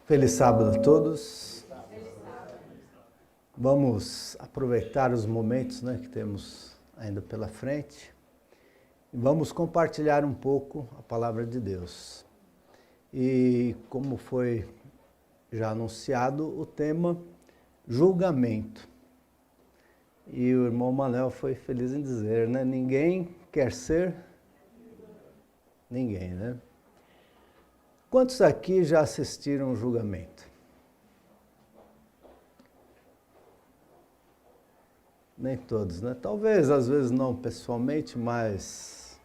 Feliz sábado a todos. Vamos aproveitar os momentos, que temos ainda pela frente e vamos compartilhar um pouco a palavra de Deus. E como foi já anunciado, o tema julgamento. E o irmão Manuel foi feliz em dizer, ninguém quer ser ninguém, Quantos aqui já assistiram o julgamento? Nem todos, Talvez, às vezes não pessoalmente, mas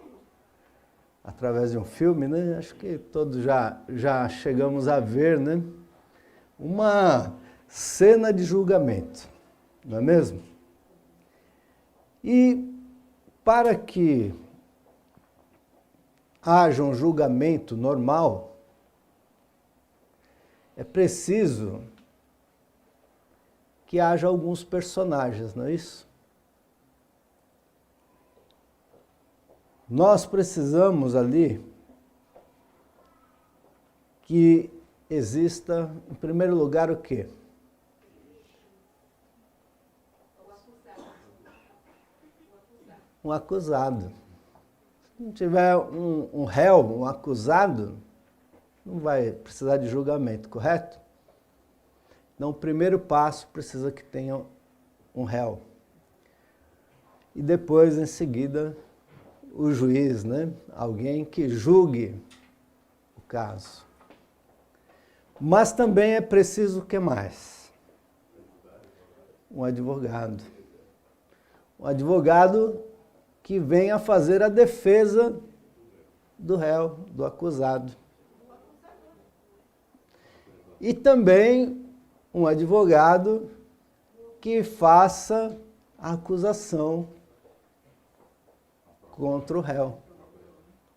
através de um filme, Acho que todos já chegamos a ver, Uma cena de julgamento, não é mesmo? E para que haja um julgamento normal, é preciso que haja alguns personagens, não é isso? Nós precisamos ali que exista, em primeiro lugar, o quê? Um acusado. Se não tiver um réu, um acusado, não vai precisar de julgamento, correto? Então, o primeiro passo precisa que tenha um réu. E depois, em seguida, o juiz, Alguém que julgue o caso. Mas também é preciso o que mais? Um advogado. Um advogado que venha fazer a defesa do réu, do acusado. E também um advogado que faça a acusação contra o réu,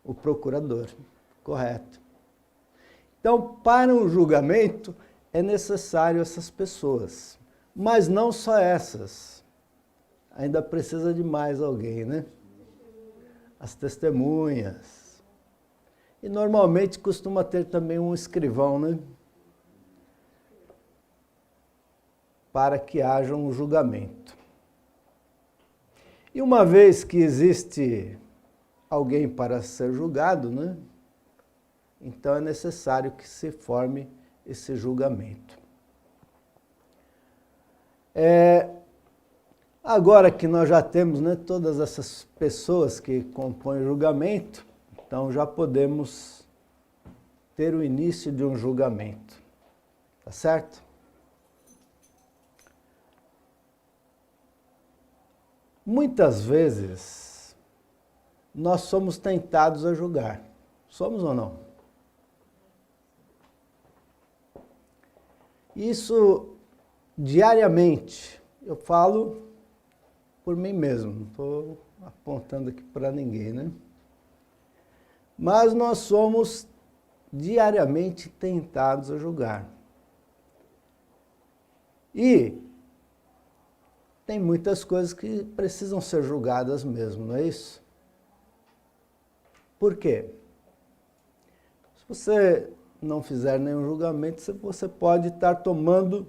o procurador, correto? Então, para um julgamento, é necessário essas pessoas, mas não só essas, ainda precisa de mais alguém, As testemunhas. E normalmente costuma ter também um escrivão, Para que haja um julgamento. E uma vez que existe alguém para ser julgado, Então é necessário que se forme esse julgamento. Agora que nós já temos, todas essas pessoas que compõem o julgamento, então já podemos ter o início de um julgamento. Tá certo? Muitas vezes, nós somos tentados a julgar. Somos ou não? Isso diariamente. Eu falo por mim mesmo, não estou apontando aqui para ninguém, Mas nós somos diariamente tentados a julgar. E tem muitas coisas que precisam ser julgadas mesmo, não é isso? Por quê? Se você não fizer nenhum julgamento, você pode estar tomando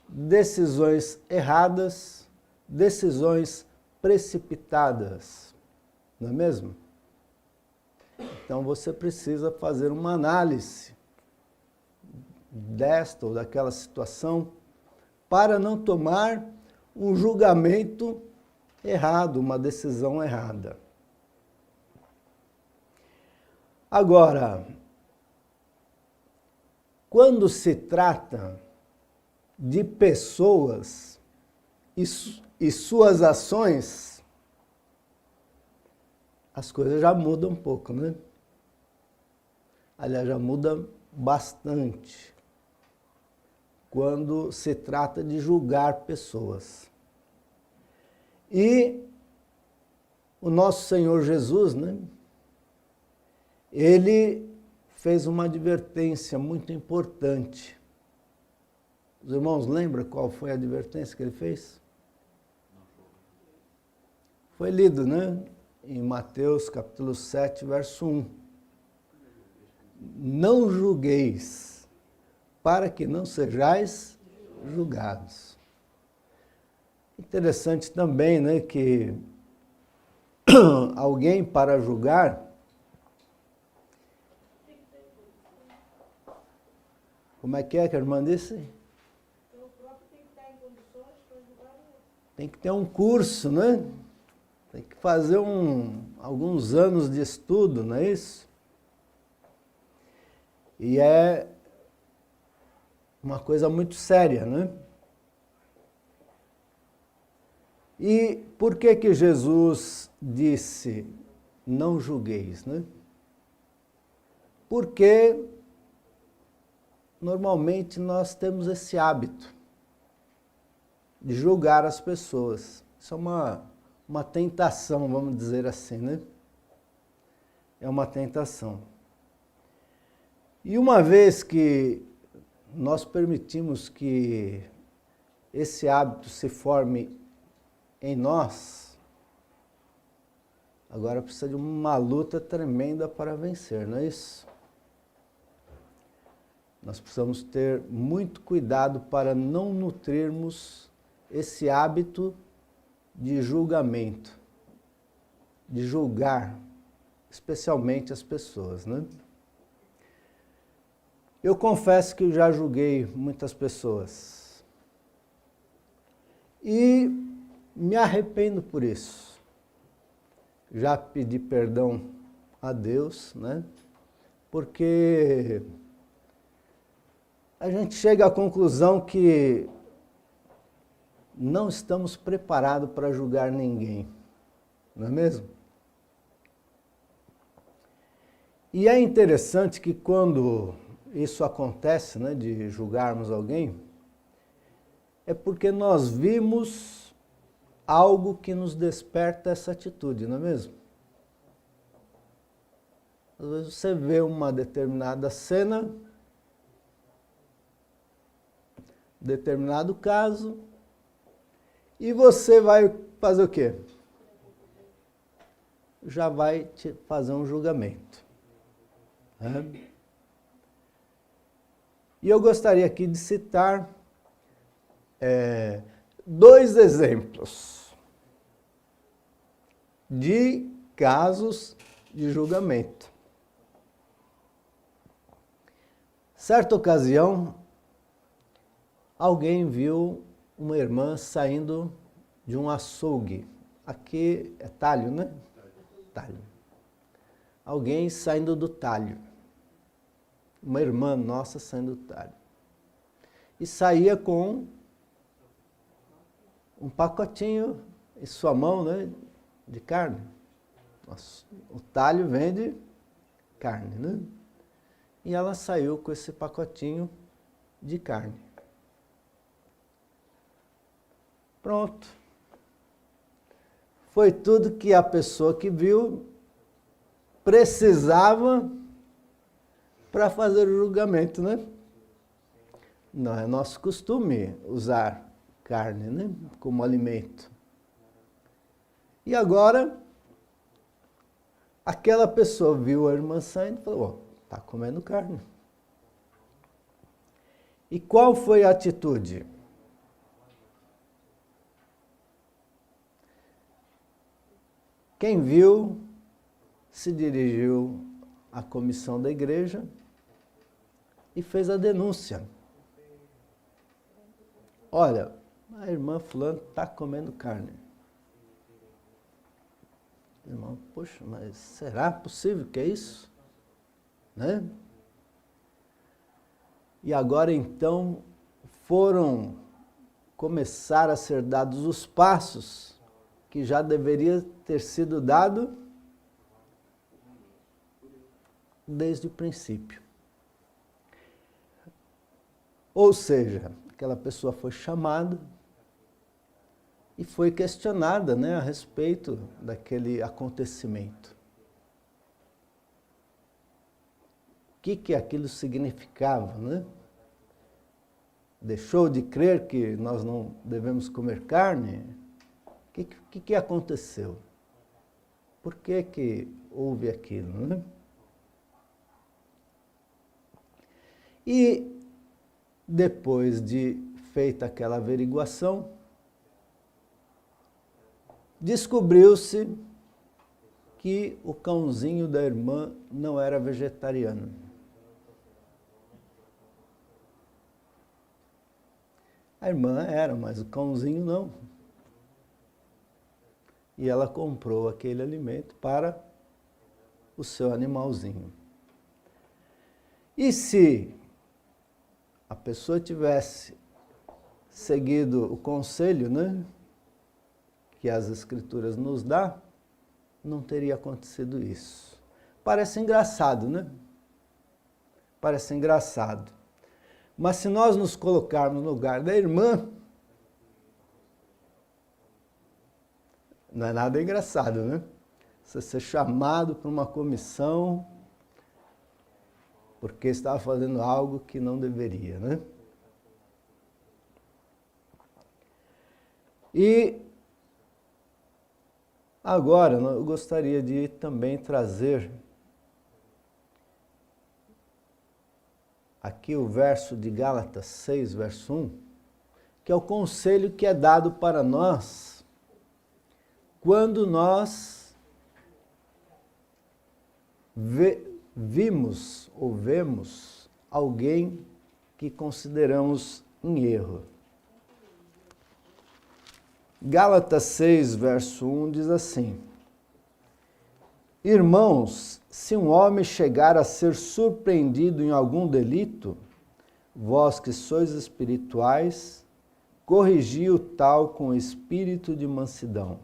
decisões erradas, decisões precipitadas, não é mesmo? Então você precisa fazer uma análise desta ou daquela situação para não tomar um julgamento errado, uma decisão errada. Agora, quando se trata de pessoas e suas ações, as coisas já mudam um pouco, Aliás, já mudam bastante quando se trata de julgar pessoas. E o nosso Senhor Jesus, Ele fez uma advertência muito importante. Os irmãos lembram qual foi a advertência que ele fez? Foi lido, Em Mateus capítulo 7, verso 1. Não julgueis, para que não sejais julgados. Interessante também, né, que alguém para julgar, como é que a irmã disse? Tem que ter um curso, né? Tem que fazer alguns anos de estudo, não é isso? E é uma coisa muito séria, né? E por que Jesus disse, não julgueis, né? Porque normalmente nós temos esse hábito de julgar as pessoas. Isso é uma tentação, vamos dizer assim, né? É uma tentação. E uma vez que nós permitimos que esse hábito se forme em nós, agora precisa de uma luta tremenda para vencer, não é isso? Nós precisamos ter muito cuidado para não nutrirmos esse hábito de julgamento, de julgar, especialmente as pessoas, né? Eu confesso que eu já julguei muitas pessoas e me arrependo por isso. Já pedi perdão a Deus, né? Porque a gente chega à conclusão que não estamos preparados para julgar ninguém, não é mesmo? E é interessante que quando isso acontece, né, de julgarmos alguém, é porque nós vimos algo que nos desperta essa atitude, não é mesmo? Às vezes você vê uma determinada cena, determinado caso, e você vai fazer o quê? Já vai te fazer um julgamento. Né? E eu gostaria aqui de citar 2 exemplos de casos de julgamento. Certa ocasião, alguém viu uma irmã saindo de um açougue. Aqui é talho, né? Talho. Alguém saindo do talho. Uma irmã nossa saindo do talho. E saía com um pacotinho em sua mão, né? De carne. Nossa, o talho vende carne, né? E ela saiu com esse pacotinho de carne. Pronto. Foi tudo que a pessoa que viu precisava para fazer o julgamento, né? Não é nosso costume usar carne, né, como alimento. E agora, aquela pessoa viu a irmã saindo e falou, está comendo carne. E qual foi a atitude? Quem viu se dirigiu à comissão da igreja e fez a denúncia. Olha, a irmã fulano está comendo carne. Irmão, poxa, mas será possível que é isso? Né? E agora então começar a ser dados os passos que já deveria ter sido dado desde o princípio. Ou seja, aquela pessoa foi chamada e foi questionada, né, a respeito daquele acontecimento. O que aquilo significava, né? Deixou de crer que nós não devemos comer carne? O que aconteceu? Por que houve aquilo, né? E Depois de feita aquela averiguação, descobriu-se que o cãozinho da irmã não era vegetariano. A irmã era, mas o cãozinho não. E ela comprou aquele alimento para o seu animalzinho. E se a pessoa tivesse seguido o conselho, né, que as Escrituras nos dá, não teria acontecido isso. Parece engraçado, né? Parece engraçado. Mas se nós nos colocarmos no lugar da irmã, não é nada engraçado, né? Você ser chamado para uma comissão porque estava fazendo algo que não deveria, né? E agora eu gostaria de também trazer aqui o verso de Gálatas 6, verso 1, que é o conselho que é dado para nós quando nós vimos ou vemos alguém que consideramos em erro. Gálatas 6, verso 1 diz assim: Irmãos, se um homem chegar a ser surpreendido em algum delito, vós que sois espirituais, corrigi o tal com espírito de mansidão,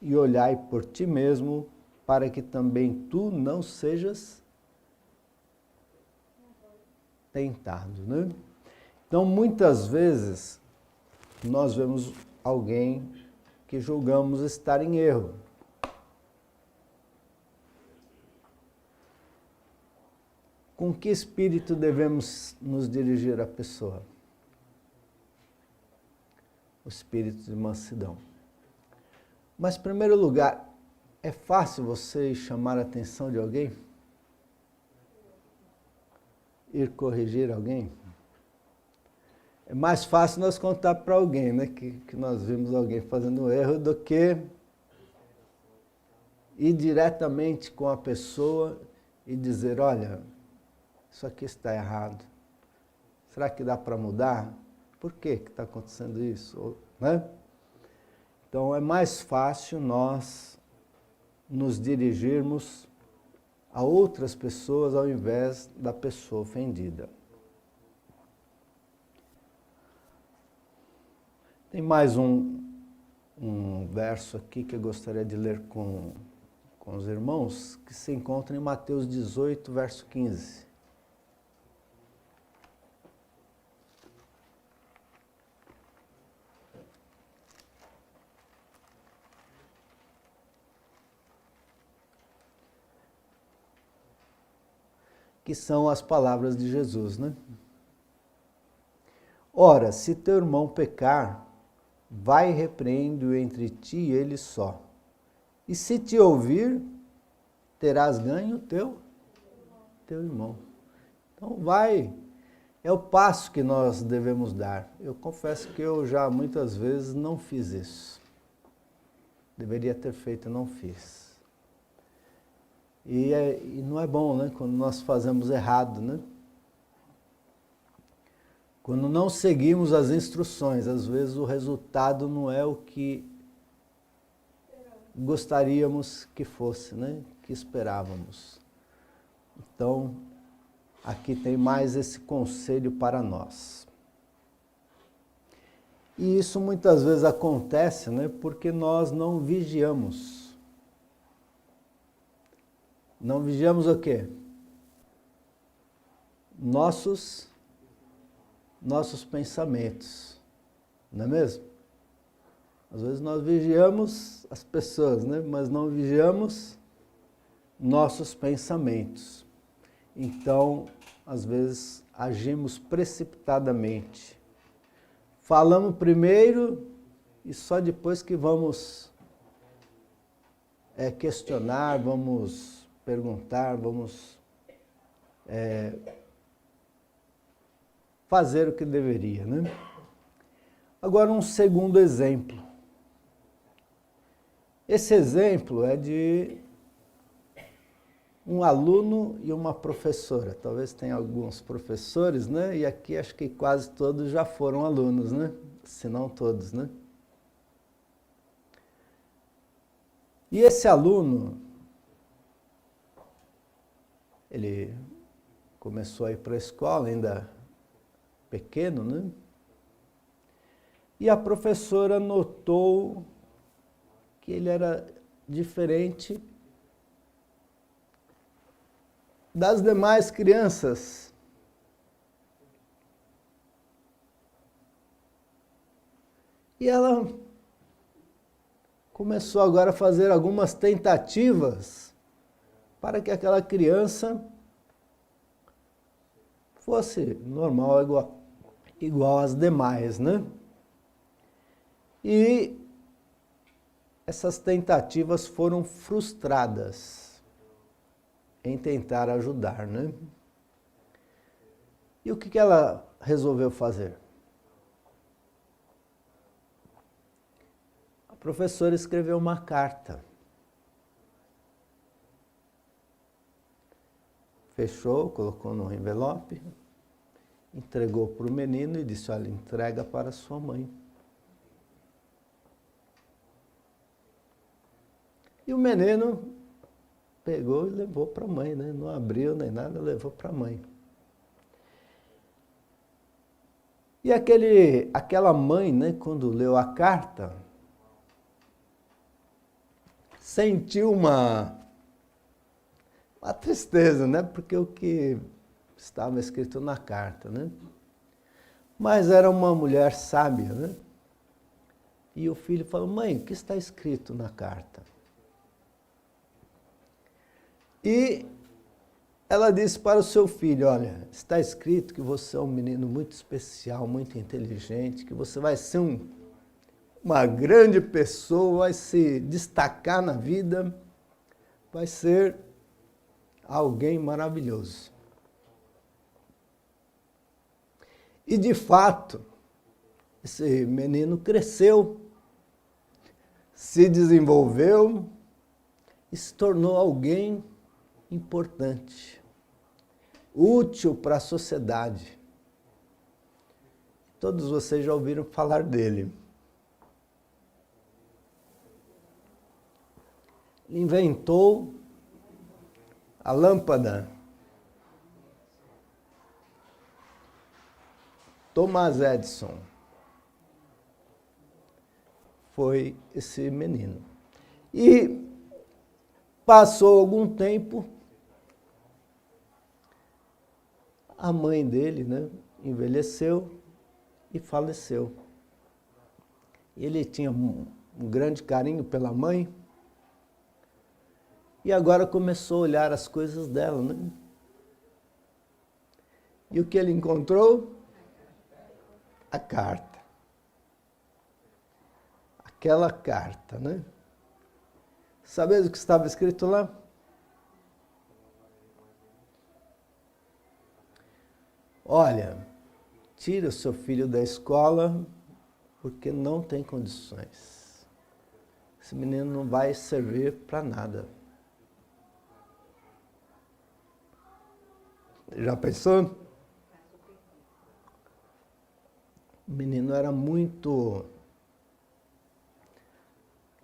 e olhai por ti mesmo, para que também tu não sejas tentado, né? Então, muitas vezes, nós vemos alguém que julgamos estar em erro. Com que espírito devemos nos dirigir à pessoa? O espírito de mansidão. Mas, em primeiro lugar, é fácil você chamar a atenção de alguém? Ir corrigir alguém? É mais fácil nós contar para alguém, né, que nós vimos alguém fazendo um erro, do que ir diretamente com a pessoa e dizer, olha, isso aqui está errado. Será que dá para mudar? Por que está acontecendo isso? Né? Então é mais fácil nós nos dirigirmos a outras pessoas ao invés da pessoa ofendida. Tem mais um verso aqui que eu gostaria de ler com os irmãos, que se encontra em Mateus 18, verso 15. Que são as palavras de Jesus, né? Ora, se teu irmão pecar, vai e repreende-o entre ti e ele só. E se te ouvir, terás ganho teu irmão. Então vai, é o passo que nós devemos dar. Eu confesso que eu já muitas vezes não fiz isso. Deveria ter feito, não fiz. E não é bom, né, quando nós fazemos errado, né? Quando não seguimos as instruções, às vezes o resultado não é o que gostaríamos que fosse, né? Que esperávamos. Então, aqui tem mais esse conselho para nós. E isso muitas vezes acontece, né? Porque nós não vigiamos. Não vigiamos o quê? Nossos pensamentos, não é mesmo? Às vezes nós vigiamos as pessoas, né? Mas não vigiamos nossos pensamentos. Então, às vezes, agimos precipitadamente. Falamos primeiro e só depois que vamos questionar, vamos perguntar, vamos fazer o que deveria, né? Agora, um segundo exemplo. Esse exemplo é de um aluno e uma professora. Talvez tenha alguns professores, né? E aqui acho que quase todos já foram alunos, né? Se não todos, né? E esse aluno, ele começou a ir para a escola ainda pequeno, né? E a professora notou que ele era diferente das demais crianças. E ela começou agora a fazer algumas tentativas para que aquela criança fosse normal, igual às demais, né? E essas tentativas foram frustradas em tentar ajudar, né? E o que ela resolveu fazer? A professora escreveu uma carta. Fechou, colocou no envelope, entregou para o menino e disse, olha, entrega para sua mãe. E o menino pegou e levou para a mãe, né? Não abriu nem nada, levou para a mãe. E aquela mãe, né, quando leu a carta, sentiu uma tristeza, né? Porque o que estava escrito na carta, né? Mas era uma mulher sábia, né? E o filho falou, mãe, o que está escrito na carta? E ela disse para o seu filho, olha, está escrito que você é um menino muito especial, muito inteligente, que você vai ser uma grande pessoa, vai se destacar na vida, vai ser alguém maravilhoso. E, de fato, esse menino cresceu, se desenvolveu e se tornou alguém importante, útil para a sociedade. Todos vocês já ouviram falar dele. Ele inventou a lâmpada. Thomas Edison foi esse menino. E passou algum tempo, a mãe dele, né, envelheceu e faleceu. Ele tinha um grande carinho pela mãe e agora começou a olhar as coisas dela, né? E o que ele encontrou? A carta. Aquela carta, né? Sabe o que estava escrito lá? Olha, tira o seu filho da escola porque não tem condições. Esse menino não vai servir para nada. Já pensou? O menino era muito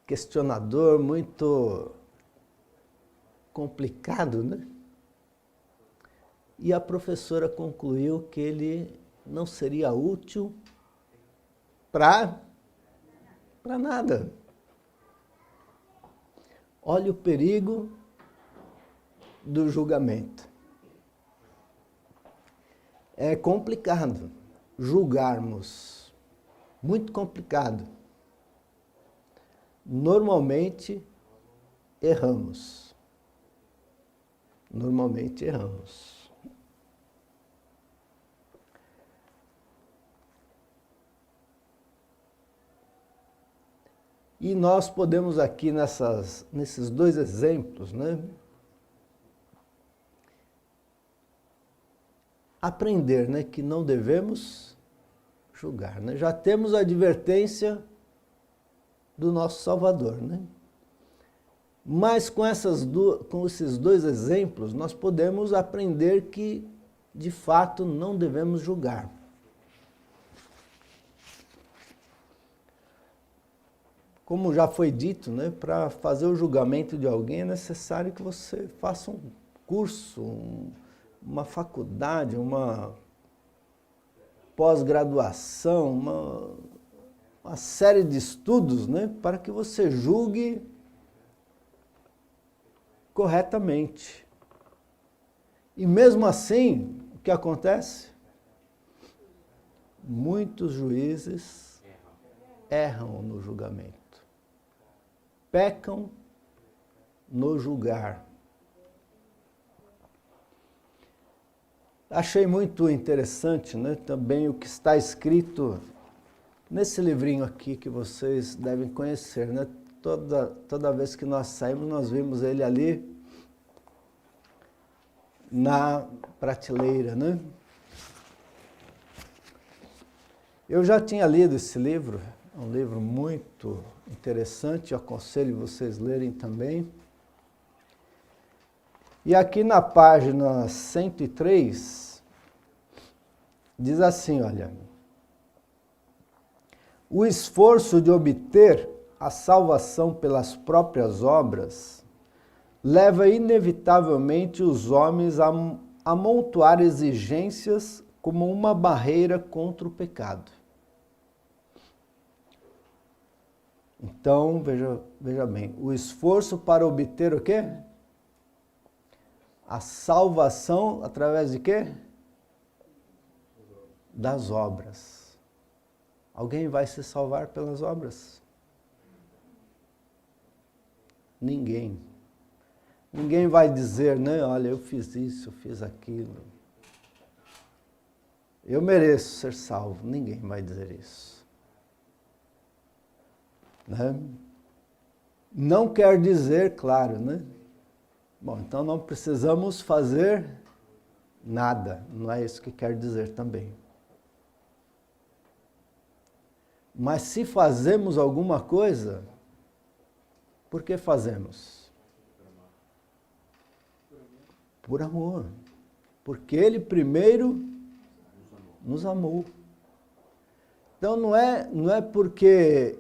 questionador, muito complicado, né? E a professora concluiu que ele não seria útil para nada. Olha o perigo do julgamento. É complicado julgarmos, muito complicado. Normalmente erramos. Normalmente erramos. E nós podemos aqui nesses dois exemplos, né, aprender, né, que não devemos julgar, né? Já temos a advertência do nosso Salvador, né? Mas com esses dois exemplos, nós podemos aprender que, de fato, não devemos julgar. Como já foi dito, né, para fazer o julgamento de alguém é necessário que você faça um curso, uma faculdade, uma pós-graduação, uma série de estudos, né, para que você julgue corretamente. E mesmo assim, o que acontece? Muitos juízes erram no julgamento. Pecam no julgar. Achei muito interessante, né, também o que está escrito nesse livrinho aqui que vocês devem conhecer, né? Toda vez que nós saímos, nós vimos ele ali na prateleira, né? Eu já tinha lido esse livro, é um livro muito interessante, eu aconselho vocês lerem também. E aqui na página 103, diz assim, olha: o esforço de obter a salvação pelas próprias obras leva inevitavelmente os homens a amontoar exigências como uma barreira contra o pecado. Então, veja bem, o esforço para obter o quê? A salvação através de quê? Das obras. Alguém vai se salvar pelas obras? Ninguém. Ninguém vai dizer, né? Olha, eu fiz isso, eu fiz aquilo. Eu mereço ser salvo. Ninguém vai dizer isso. Né? Não quer dizer, claro, né? Bom, então não precisamos fazer nada. Não é isso que quer dizer também. Mas se fazemos alguma coisa, por que fazemos? Por amor. Porque Ele primeiro nos amou. Então não é porque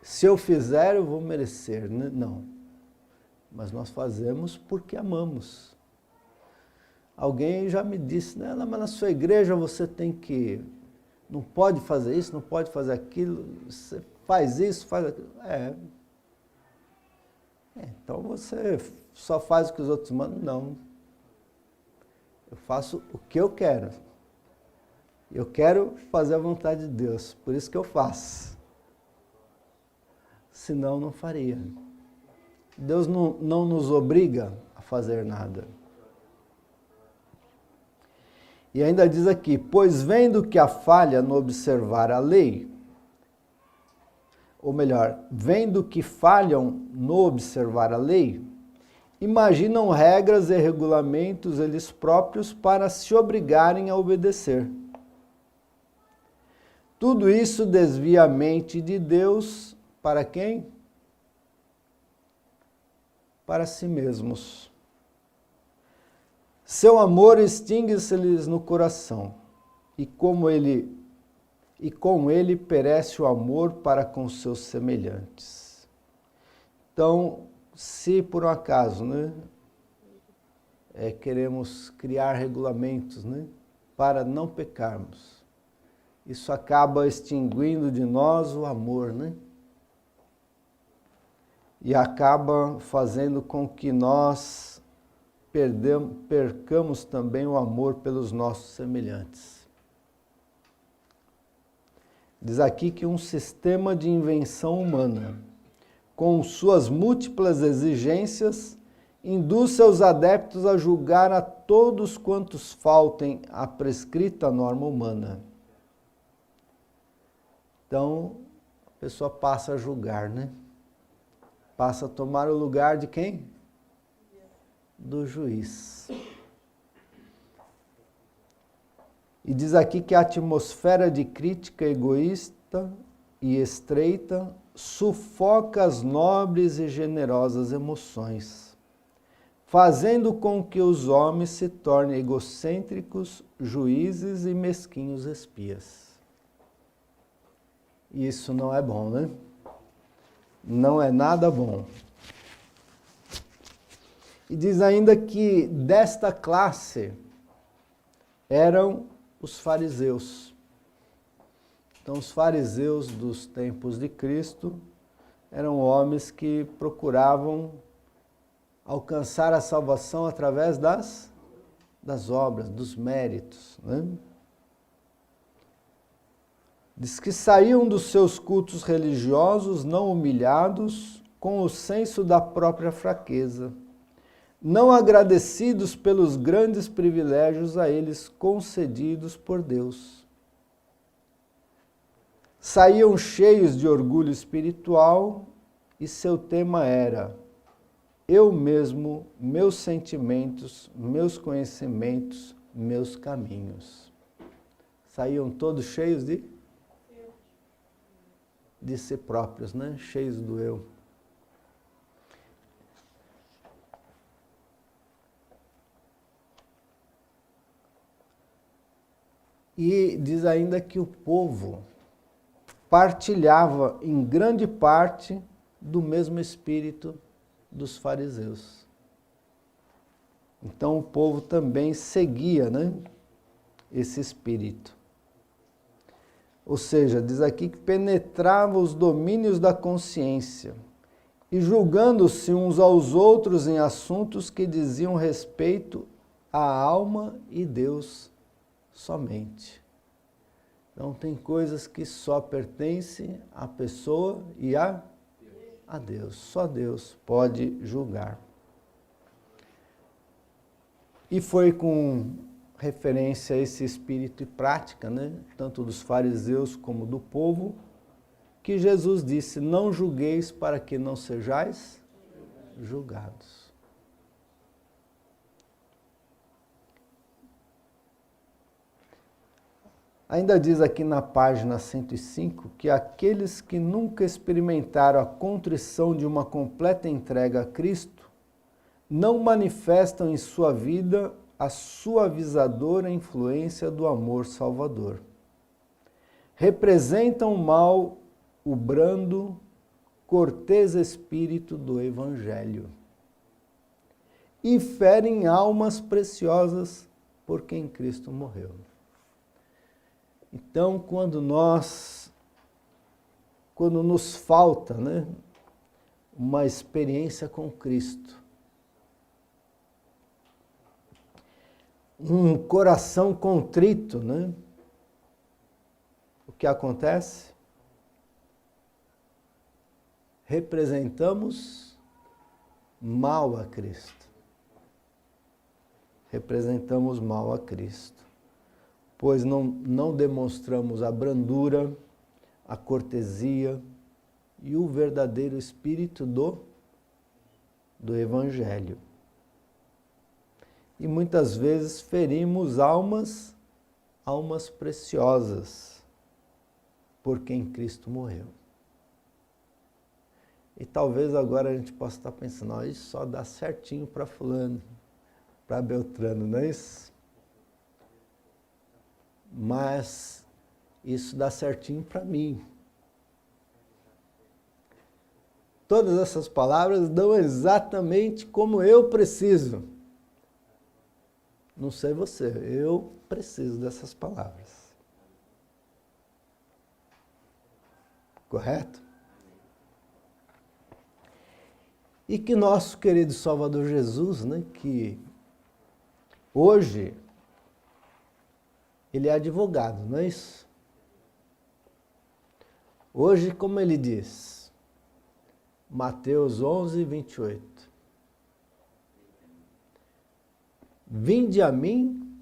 se eu fizer eu vou merecer, né? Não. Mas nós fazemos porque amamos. Alguém já me disse, né? Mas na sua igreja você tem que... Não pode fazer isso, não pode fazer aquilo, você faz isso, faz aquilo. Então você só faz o que os outros mandam? Não. Eu faço o que eu quero. Eu quero fazer a vontade de Deus, por isso que eu faço. Senão não faria. Deus não nos obriga a fazer nada. E ainda diz aqui, pois vendo que a falha no observar a lei, ou melhor, vendo que falham no observar a lei, imaginam regras e regulamentos eles próprios para se obrigarem a obedecer. Tudo isso desvia a mente de Deus para quem? Para si mesmos. Seu amor extingue-se-lhes no coração, e com ele perece o amor para com seus semelhantes. Então, se por um acaso, né, queremos criar regulamentos, né, para não pecarmos, isso acaba extinguindo de nós o amor, né? E acaba fazendo com que nós percamos também o amor pelos nossos semelhantes. Diz aqui que um sistema de invenção humana, com suas múltiplas exigências, induz seus adeptos a julgar a todos quantos faltem à prescrita norma humana. Então, a pessoa passa a julgar, né? Passa a tomar o lugar de quem? Do juiz. E diz aqui que a atmosfera de crítica egoísta e estreita sufoca as nobres e generosas emoções, fazendo com que os homens se tornem egocêntricos, juízes e mesquinhos espias. E isso não é bom, né? Não é nada bom. E diz ainda que desta classe eram os fariseus. Então, os fariseus dos tempos de Cristo eram homens que procuravam alcançar a salvação através das obras, dos méritos, né? Diz que saíam dos seus cultos religiosos não humilhados, com o senso da própria fraqueza, não agradecidos pelos grandes privilégios a eles concedidos por Deus. Saíam cheios de orgulho espiritual e seu tema era: eu mesmo, meus sentimentos, meus conhecimentos, meus caminhos. Saíam todos cheios de si próprios, né? Cheios do eu. E diz ainda que o povo partilhava em grande parte do mesmo espírito dos fariseus. Então o povo também seguia, né, esse espírito. Ou seja, diz aqui que penetrava os domínios da consciência e julgando-se uns aos outros em assuntos que diziam respeito à alma e Deus somente. Então tem coisas que só pertencem à pessoa e a Deus. Só Deus pode julgar. E foi com referência a esse espírito e prática, né, tanto dos fariseus como do povo, que Jesus disse: não julgueis para que não sejais julgados. Ainda diz aqui na página 105 que aqueles que nunca experimentaram a contrição de uma completa entrega a Cristo não manifestam em sua vida a suavizadora influência do amor salvador. Representam mal o brando, cortês espírito do Evangelho e ferem almas preciosas por quem Cristo morreu. Então, quando nos falta, né, uma experiência com Cristo, um coração contrito, né, o que acontece? Representamos mal a Cristo. Representamos mal a Cristo. Pois não demonstramos a brandura, a cortesia e o verdadeiro espírito do Evangelho. E muitas vezes ferimos almas preciosas por quem Cristo morreu. E talvez agora a gente possa estar pensando: isso só dá certinho para fulano, para Beltrano, não é isso? Mas isso dá certinho para mim. Todas essas palavras dão exatamente como eu preciso. Não sei você, eu preciso dessas palavras. Correto? E que nosso querido Salvador Jesus, né, que hoje ele é advogado, não é isso? Hoje, como ele diz, Mateus 11, 28. Vinde a mim.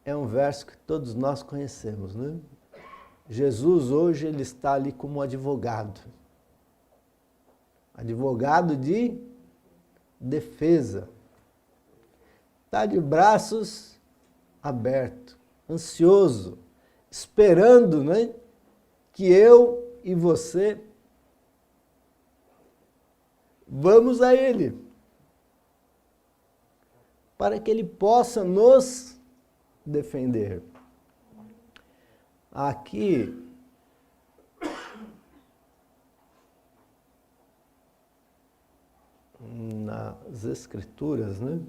É um verso que todos nós conhecemos, né? Jesus hoje ele está ali como advogado. Advogado de defesa. está de braços abertos, ansioso, esperando, né, que eu e você vamos a Ele, para que Ele possa nos defender. Aqui, nas Escrituras, né?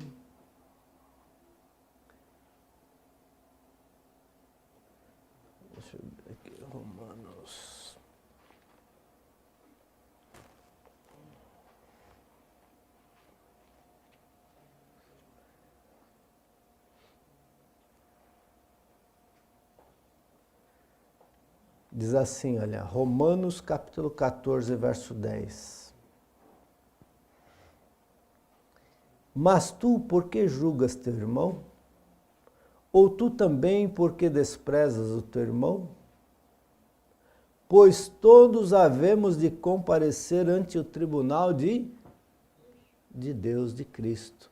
Deixa eu ver aqui, Romanos. Diz assim, olha, Romanos capítulo 14, verso 10. Mas tu, por que julgas teu irmão? Ou tu também, por que desprezas o teu irmão? Pois todos havemos de comparecer ante o tribunal de Deus, de Cristo.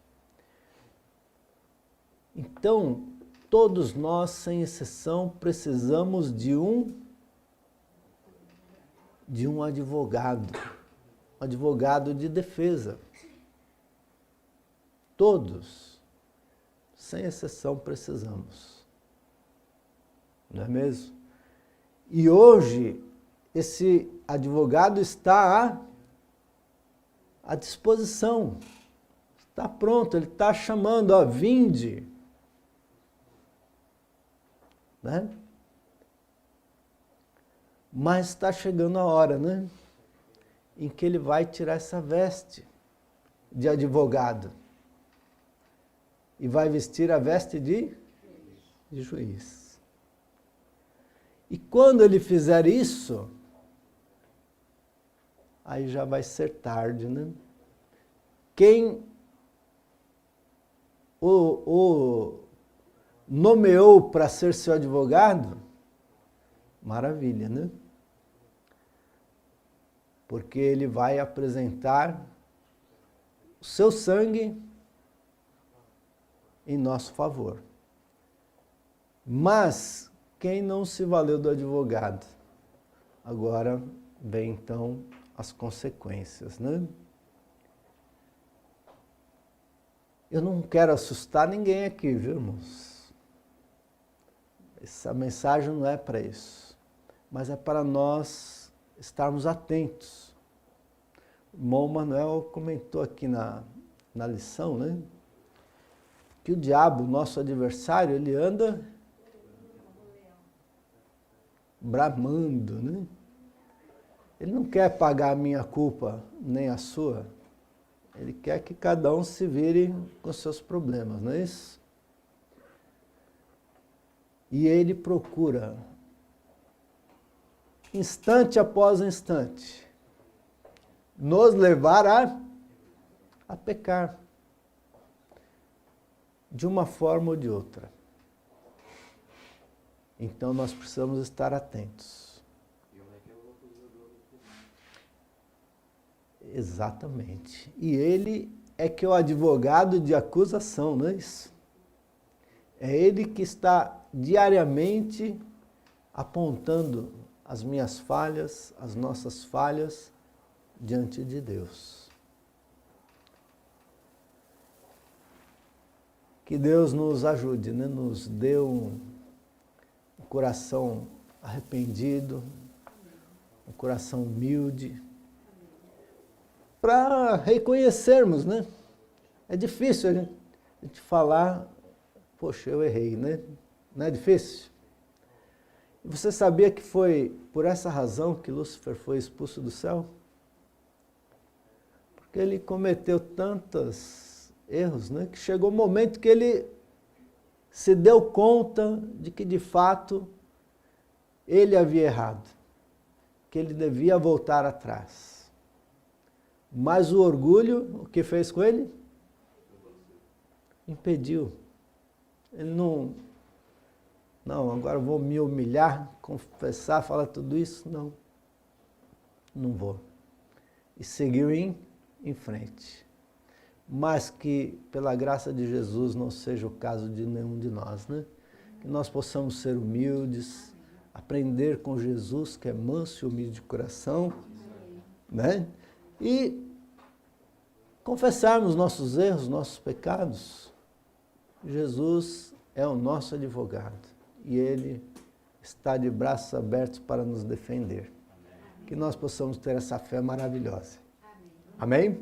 Então, todos nós, sem exceção, precisamos de um advogado de defesa. Todos, sem exceção, precisamos. Não é mesmo? E hoje, esse advogado está à disposição. Está pronto, ele está chamando, ó, vinde. Né? Mas está chegando a hora, né, em que ele vai tirar essa veste de advogado e vai vestir a veste de juiz. E quando ele fizer isso, aí já vai ser tarde, né? Quem o nomeou para ser seu advogado, maravilha, né? Porque ele vai apresentar o seu sangue em nosso favor. Mas quem não se valeu do advogado? Agora vem então as consequências, né? Eu não quero assustar ninguém aqui, viu, irmãos? Essa mensagem não é para isso, mas é para nós estarmos atentos. O irmão Manuel comentou aqui na lição, né, que o diabo, nosso adversário, ele anda bramando, né? Ele não quer pagar a minha culpa, nem a sua. Ele quer que cada um se vire com seus problemas, não é isso? E ele procura, instante após instante, nos levar a pecar, de uma forma ou de outra. Então nós precisamos estar atentos. Exatamente. E ele é que é o advogado de acusação, não é isso? É ele que está diariamente apontando as minhas falhas, as nossas falhas diante de Deus. Que Deus nos ajude, né? Nos dê um coração arrependido, um coração humilde, para reconhecermos, né? É difícil a gente falar, poxa, eu errei, né? Não é difícil? E você sabia que foi por essa razão que Lúcifer foi expulso do céu? Porque ele cometeu tantos erros, né? Que chegou o momento que ele se deu conta de que, de fato, ele havia errado, que ele devia voltar atrás. Mas o orgulho, o que fez com ele? Impediu. Ele não, agora eu vou me humilhar, confessar, falar tudo isso. Não vou. E seguiu em frente. mas que, pela graça de Jesus, não seja o caso de nenhum de nós, né? Que nós possamos ser humildes, aprender com Jesus, que é manso e humilde de coração, né? E confessarmos nossos erros, nossos pecados. Jesus é o nosso advogado e Ele está de braços abertos para nos defender. Que nós possamos ter essa fé maravilhosa. Amém?